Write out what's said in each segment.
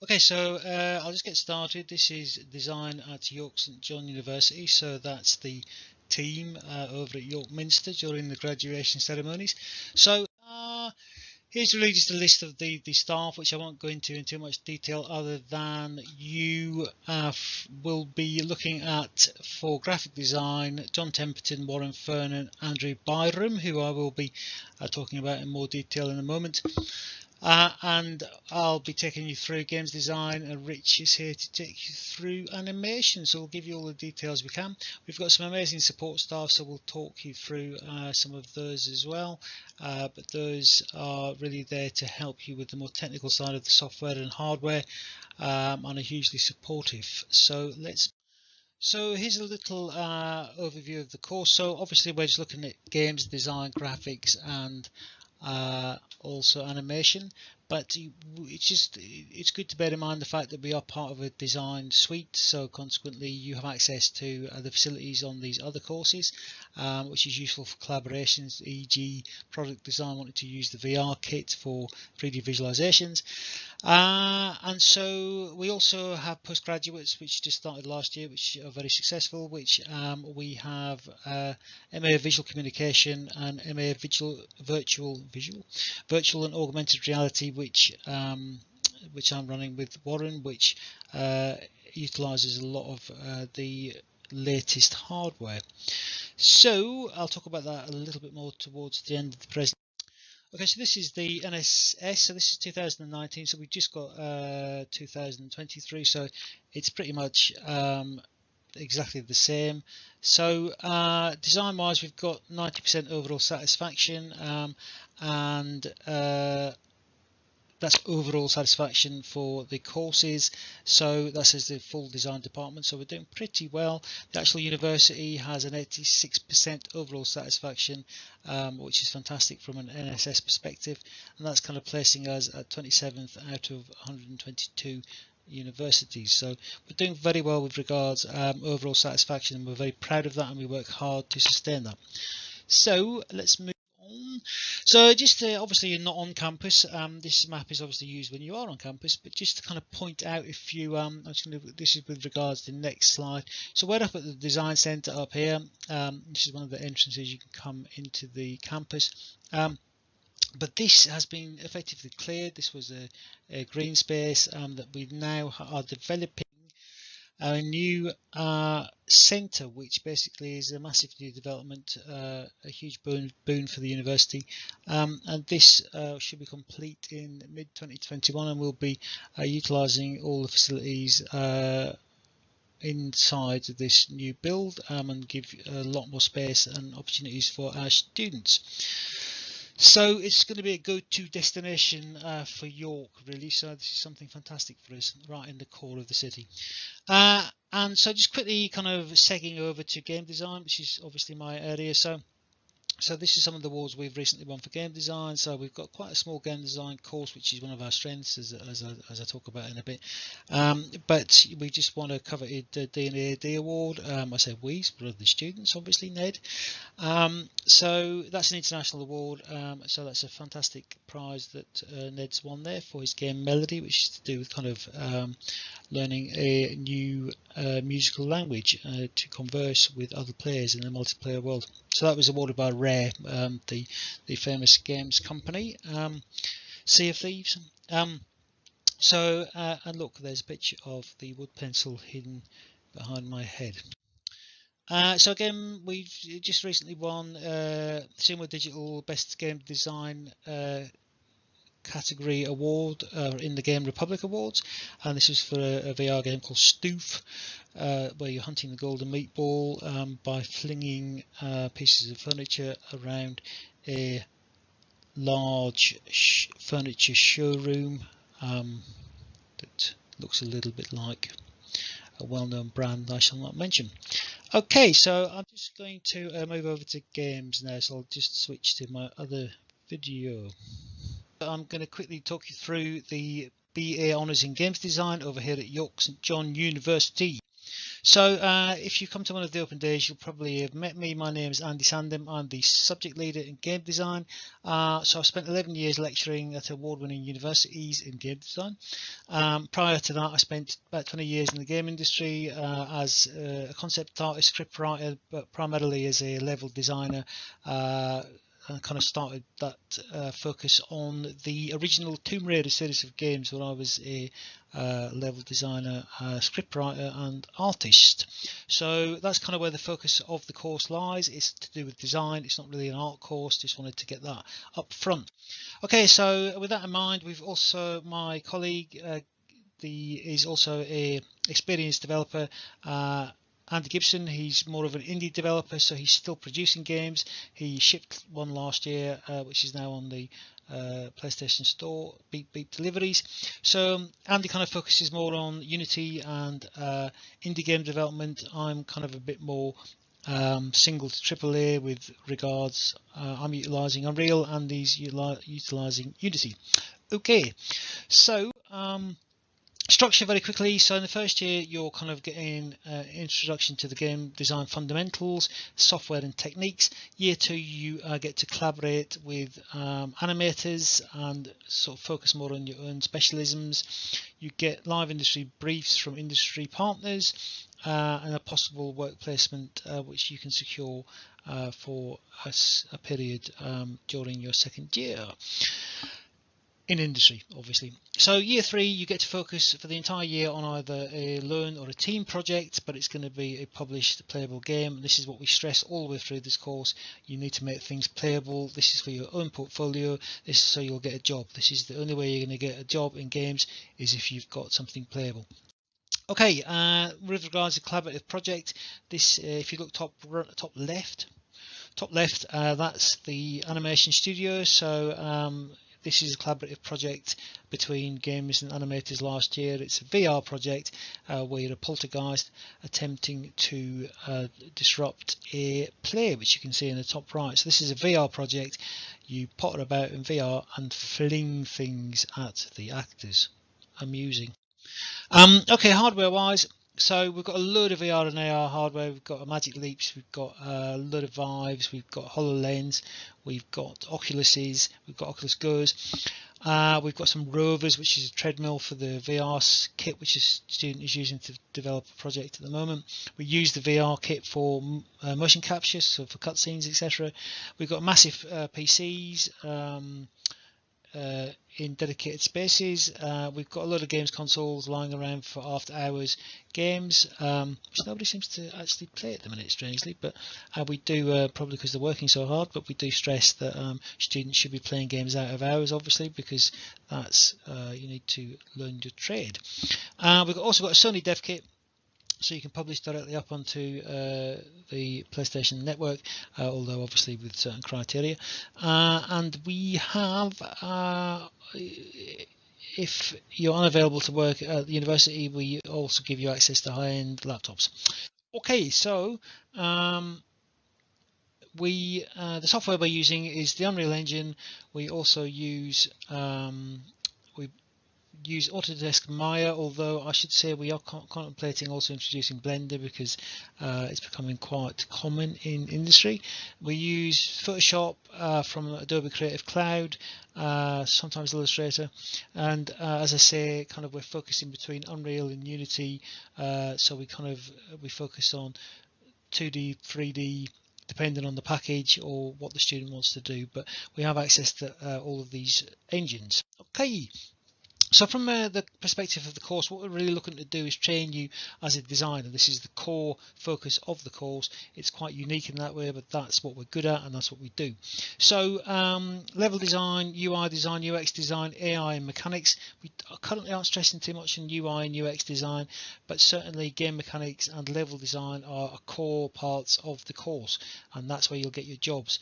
Okay, so I'll just get started. This is design at York St John University, so that's the team over at York Minster during the graduation ceremonies. So here's really just a list of the staff, which I won't go into in too much detail, other than you will be looking at, for graphic design, John Temperton, Warren Fernan, Andrew Byram, who I will be talking about in more detail in a moment. And I'll be taking you through games design, and Rich is here to take you through animation, so we'll give you all the details we can. We've got some amazing support staff, so we'll talk you through some of those as well, but those are really there to help you with the more technical side of the software and hardware, and are hugely supportive. So here's a little overview of the course. So obviously we're just looking at games design, graphics, and also animation, but it's good to bear in mind the fact that we are part of a design suite, so consequently you have access to the facilities on these other courses, which is useful for collaborations, e.g. product design wanting to use the VR kit for 3D visualizations. And so we also have postgraduates which just started last year, which are very successful, which we have MA Visual Communication and MA Virtual and Augmented Reality, which I'm running with Warren, which utilizes a lot of the latest hardware. So I'll talk about that a little bit more towards the end of the presentation. Okay, so this is the NSS, so this is 2019, so we've just got 2023, so it's pretty much exactly the same. So design wise, we've got 90% overall satisfaction, and that's overall satisfaction for the courses, so that says the full design department, so we're doing pretty well. The actual university has an 86% overall satisfaction, which is fantastic from an NSS perspective, and that's kind of placing us at 27th out of 122 universities. So we're doing very well with regards overall satisfaction, and we're very proud of that, and we work hard to sustain that. So let's move on. So just obviously you're not on campus. This map is obviously used when you are on campus, but just to kind of point out, if you I'm just going to, this is with regards to the next slide. So we're up at the design center up here. This is one of the entrances you can come into the campus. But this has been effectively cleared. This was a green space that we now are developing our new centre, which basically is a massive new development, a huge boon for the university, and this should be complete in mid-2021, and we'll be utilising all the facilities inside this new build, and give a lot more space and opportunities for our students. So it's going to be a go-to destination for York, really. So this is something fantastic for us, right in the core of the city. And so just quickly kind of segging over to game design, which is obviously my area. So this is some of the awards we've recently won for game design. So we've got quite a small game design course, which is one of our strengths, as I talk about in a bit. But we just want to cover the D&AD award. I say we, but other students, obviously, Ned. So that's an international award. So that's a fantastic prize that Ned's won there for his game Melody, which is to do with kind of learning a new musical language to converse with other players in a multiplayer world. So that was awarded by Rare, the famous games company. Sea of Thieves. So and look, there's a picture of the wood pencil hidden behind my head. So again, we've just recently won Sumo Digital Best Game Design category award in the Game Republic Awards, and this is for a VR game called Stoof, where you're hunting the golden meatball by flinging pieces of furniture around a large furniture showroom that looks a little bit like a well-known brand I shall not mention. Okay, so I'm just going to move over to games now, so I'll just switch to my other video. I'm going to quickly talk you through the BA Honours in Games Design over here at York St John University. So if you come to one of the open days, you'll probably have met me. My name is Andy Sandham. I'm the subject leader in game design. So I've spent 11 years lecturing at award-winning universities in game design. Prior to that, I spent about 20 years in the game industry as a concept artist, script writer, but primarily as a level designer. And kind of started that focus on the original Tomb Raider series of games when I was a level designer, scriptwriter and artist. So that's kind of where the focus of the course lies. It's to do with design. It's not really an art course. Just wanted to get that up front. Okay, so with that in mind, we've also, my colleague is also a experienced developer, Andy Gibson. He's more of an indie developer, so he's still producing games. He shipped one last year, which is now on the PlayStation Store, Beep Beep Deliveries. So Andy kind of focuses more on Unity and indie game development. I'm kind of a bit more single to AAA with regards. I'm utilizing Unreal and he's utilizing Unity. Okay, so structure very quickly. So in the first year, you're kind of getting introduction to the game design fundamentals, software and techniques. Year 2, you get to collaborate with animators and sort of focus more on your own specialisms. You get live industry briefs from industry partners and a possible work placement which you can secure for a period during your second year in industry, obviously. So year 3, you get to focus for the entire year on either a lone or a team project, but it's going to be a published playable game. This is what we stress all the way through this course. You need to make things playable. This is for your own portfolio. This is so you'll get a job. This is the only way you're going to get a job in games, is if you've got something playable. Okay, with regards to collaborative project, this if you look top left, that's the animation studio. So this is a collaborative project between games and animators last year. It's a VR project where you're a poltergeist attempting to disrupt a play, which you can see in the top right. So this is a VR project. You potter about in VR and fling things at the actors. Amusing. Okay, hardware wise, so we've got a load of VR and AR hardware. We've got a Magic Leaps, we've got a load of Vives, we've got HoloLens, we've got Oculuses, we've got Oculus Go's. We've got some Rovers, which is a treadmill for the VR kit, which a student is using to develop a project at the moment. We use the VR kit for motion capture, so for cutscenes, etc. We've got massive PCs. In dedicated spaces. We've got a lot of games consoles lying around for after hours games, which nobody seems to actually play at the minute, strangely, but we do, probably because they're working so hard, but we do stress that students should be playing games out of hours, obviously, because that's you need to learn your trade. We've also got a Sony dev kit, so you can publish directly up onto the PlayStation Network, although obviously with certain criteria. And we have, if you're unavailable to work at the university, we also give you access to high-end laptops. Okay, so the software we're using is the Unreal Engine. We also use Autodesk Maya, although I should say we are contemplating also introducing Blender because it's becoming quite common in industry. We use Photoshop from Adobe Creative Cloud, sometimes Illustrator, and as I say, kind of we're focusing between Unreal and Unity, so we focus on 2D, 3D, depending on the package or what the student wants to do, but we have access to all of these engines. Okay. So from the perspective of the course, what we're really looking to do is train you as a designer. This is the core focus of the course. It's quite unique in that way, but that's what we're good at and that's what we do. So level design, UI design, UX design, AI and mechanics. We currently aren't stressing too much on UI and UX design, but certainly game mechanics and level design are core parts of the course, and that's where you'll get your jobs.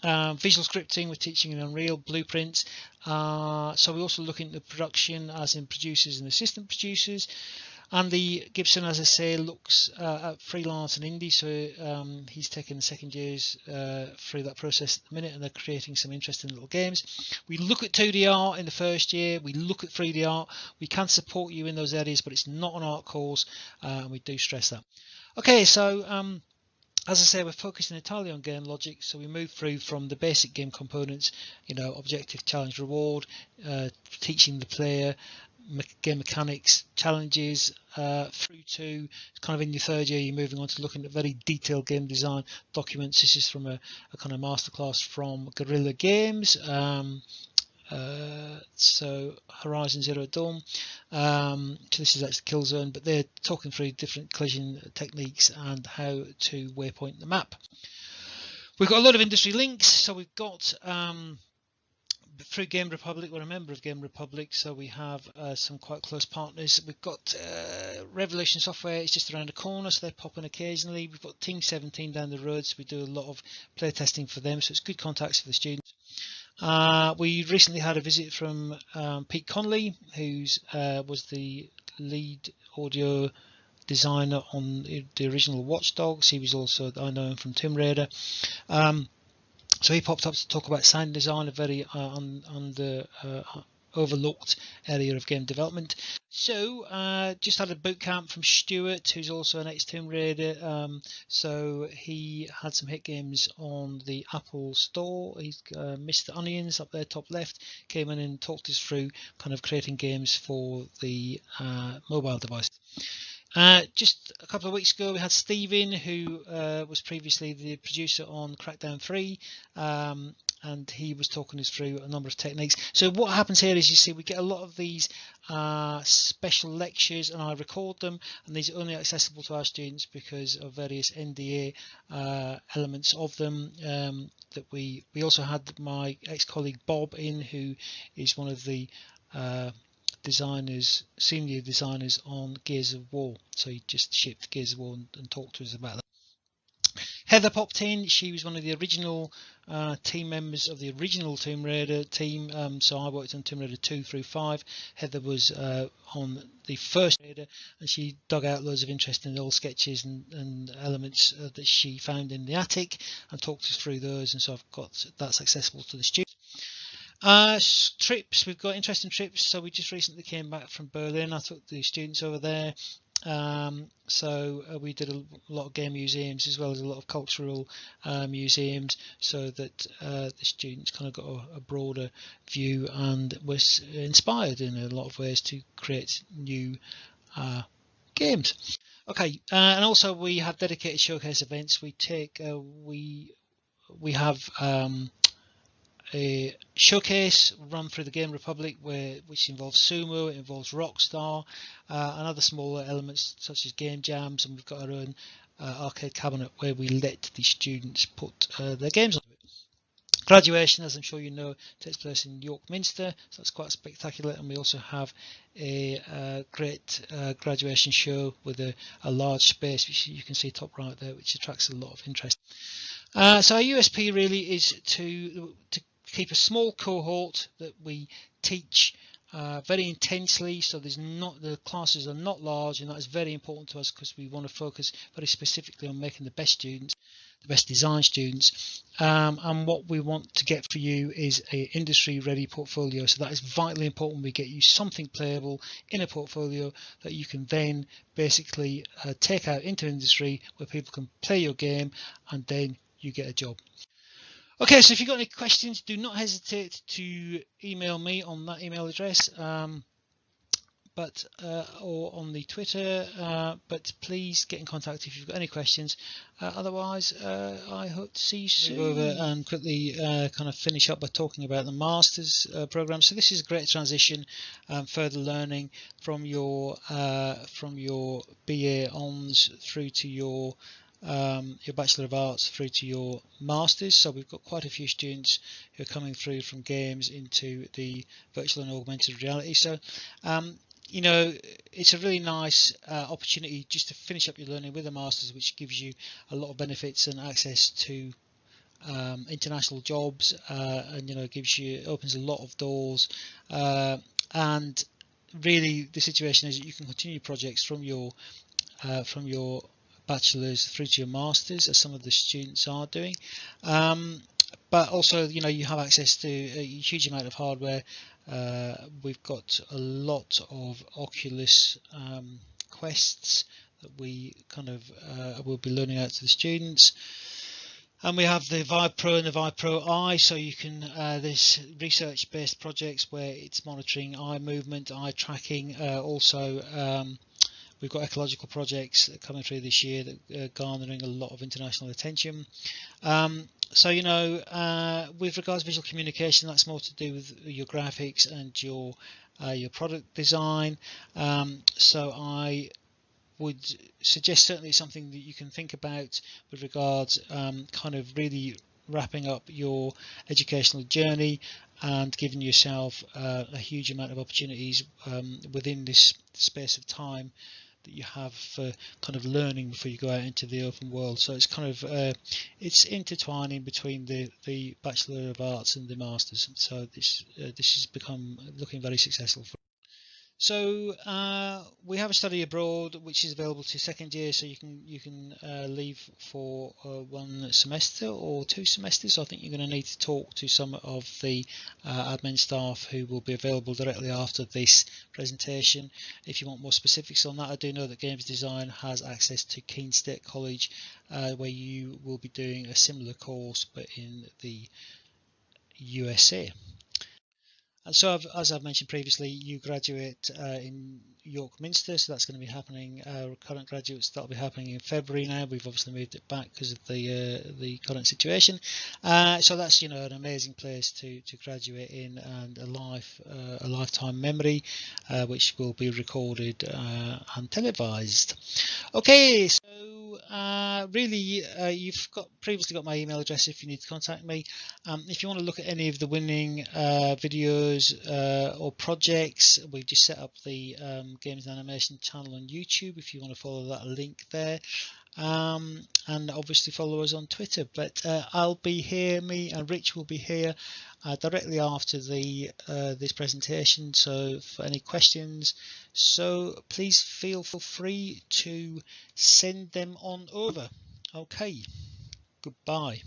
Visual scripting, we're teaching in Unreal, blueprints. So we also look into production, as in producers and assistant producers. Andy Gibson, as I say, looks at freelance and indie, so he's taking the second years through that process at the minute, and they're creating some interesting little games. We look at 2D art in the first year, we look at 3D art, we can support you in those areas, but it's not an art course, and we do stress that. Okay, so as I say, we're focusing entirely on game logic, so we move through from the basic game components, objective, challenge, reward, teaching the player, game mechanics, challenges, through to kind of in your third year, you're moving on to looking at very detailed game design documents. This is from a kind of masterclass from Guerrilla Games. So Horizon Zero Dawn, so this is actually Killzone, but they're talking through different collision techniques and how to waypoint the map. We've got a lot of industry links, so we've got through Game Republic, we're a member of Game Republic, so we have some quite close partners. We've got Revolution Software, it's just around the corner, so they pop in occasionally. We've got Team 17 down the road, so we do a lot of play testing for them, so it's good contacts for the students. We recently had a visit from Pete Conley, who was the lead audio designer on the original Watch Dogs. He was also, I know him from Tomb Raider. So he popped up to talk about sound design, a very overlooked area of game development. So just had a boot camp from Stuart, who's also an ex-Tomb Raider. So he had some hit games on the Apple Store. He's Mr. Onions up there top left, came in and talked us through kind of creating games for the mobile device. Just a couple of weeks ago, we had Stephen, who was previously the producer on Crackdown 3, and he was talking us through a number of techniques. So what happens here is, you see, we get a lot of these special lectures, and I record them, and these are only accessible to our students because of various NDA elements of them. That we also had my ex-colleague Bob in, who is one of the senior designers on Gears of War, so he just shipped Gears of War and talked to us about that. Heather popped in. She was one of the original team members of the original Tomb Raider team, so I worked on Tomb Raider 2 through 5. Heather was on the first Raider, and she dug out loads of interesting old sketches and elements that she found in the attic and talked us through those, and so I've got that's accessible to the students. Trips, we've got interesting trips. So we just recently came back from Berlin. I took the students over there. So we did a lot of game museums as well as a lot of cultural museums, so that the students kind of got a broader view and was inspired in a lot of ways to create new games. Okay, and also we have dedicated showcase events. We take we have a showcase run through the Game Republic, which involves Sumo, it involves Rockstar, and other smaller elements such as game jams, and we've got our own arcade cabinet where we let the students put their games on it. Graduation, as I'm sure you know, takes place in York Minster, so that's quite spectacular, and we also have a great graduation show with a large space, which you can see top right there, which attracts a lot of interest. So our USP really is to keep a small cohort that we teach very intensely, so the classes are not large, and that is very important to us because we want to focus very specifically on making the best students, the best design students, and what we want to get for you is a industry ready portfolio. So that is vitally important. We get you something playable in a portfolio that you can then basically take out into industry where people can play your game, and then you get a job. Okay, so if you've got any questions, do not hesitate to email me on that email address, or on the Twitter, but please get in contact if you've got any questions. Otherwise, I hope to see you soon. Over and quickly kind of finish up by talking about the Masters program. So this is a great transition, further learning from your BA Hons through to your Bachelor of Arts through to your Masters. So we've got quite a few students who are coming through from games into the virtual and augmented reality. So you know, it's a really nice opportunity just to finish up your learning with a Masters, which gives you a lot of benefits and access to international jobs, and opens a lot of doors, and really the situation is that you can continue projects from your bachelor's through to your master's, as some of the students are doing. But also, you know, you have access to a huge amount of hardware. We've got a lot of Oculus Quests that we kind of will be learning out to the students. And we have the Vive Pro and the Vive Pro Eye, so you can there's research-based projects where it's monitoring eye movement, eye tracking. Also, we've got ecological projects coming through this year that are garnering a lot of international attention. So, you know, with regards to visual communication, that's more to do with your graphics and your product design. So I would suggest certainly something that you can think about with regards kind of really wrapping up your educational journey and giving yourself a huge amount of opportunities within this space of time that you have for kind of learning before you go out into the open world. So it's kind of it's intertwining between the Bachelor of Arts and the Masters. So this has become looking very successful for. So we have a study abroad which is available to second year, so you can leave for 1 semester or 2 semesters. So I think you're going to need to talk to some of the admin staff who will be available directly after this presentation. If you want more specifics on that, I do know that Games Design has access to Keene State College, where you will be doing a similar course but in the USA. And so, as I've mentioned previously, you graduate in York Minster, so that's going to be happening. Current graduates, that'll be happening in February now. We've obviously moved it back because of the current situation. So that's, you know, an amazing place to graduate in, and a lifetime memory, which will be recorded and televised. Okay, so really, you've previously got my email address if you need to contact me. If you want to look at any of the winning videos or projects, we've just set up the Games and Animation channel on YouTube if you want to follow that link there. And obviously follow us on Twitter. But I'll be here, me and Rich will be here directly after this presentation, so for any questions, so please feel free to send them on over. Okay, goodbye.